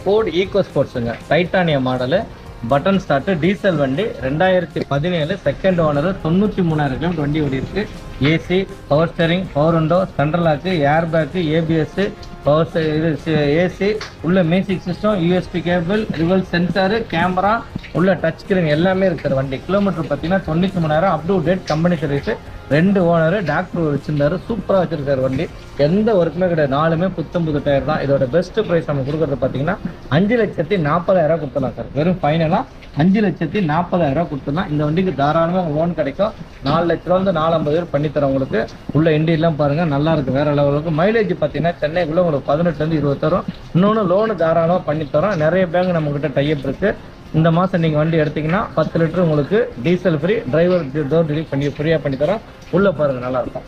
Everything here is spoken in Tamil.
ஃபோர்ட் ஈகோ ஸ்போர்ட்ஸுங்க, titanium model, button start, diesel வண்டி, 2017 செகண்ட் ஓனர், 93,000 கிலோமீட்டர் வண்டி ஓடி இருக்கு. AC, power steering, power window, central lock, air bag, ABS, power AC, உள்ள music system, USB cable, reverse sensor, camera, உள்ள டச் ஸ்கிரீன் எல்லாமே இருக்கிற வண்டி. கிலோமீட்டர் பார்த்தீங்கன்னா 93,000, up to date company service. 2 owner, doctor வச்சிருந்தாரு, சூப்பராக வச்சிருக்காரு வண்டி. எந்த ஒர்க்குமே கிடையாது, 4மே புத்தம்புது டயர் தான். இதோட பெஸ்ட் ப்ரைஸ் நம்ம கொடுக்குறது பார்த்தீங்கன்னா 5,40,000 கொடுத்துடலாம் சார். வெறும் ஃபைனலாக 5,40,000 கொடுத்துடலாம். இந்த வண்டிக்கு தாராளமாக லோன் கிடைக்கும். 4 லட்ச ரூபா 450 பண்ணித்தரோம் உங்களுக்கு. உள்ள இண்டியெல்லாம் பாருங்கள், நல்லா இருக்குது, வேற லெவலுக்கு. மைலேஜ் பார்த்தீங்கன்னா சென்னைக்குள்ளே உங்களுக்கு 18 20 தரும். இன்னொன்று லோனு தாராளமாக பண்ணித்தரோம். நிறைய பேங்க் நம்மக்கிட்ட டைப் இருக்குது. இந்த மாதம் நீங்கள் வண்டி எடுத்தீங்கன்னா 10 லிட்டர் உங்களுக்கு diesel free, driver door delivery ஃப்ரீயாக பண்ணித்தரோம். உள்ளே பாருங்கள், நல்லாயிருக்கும்.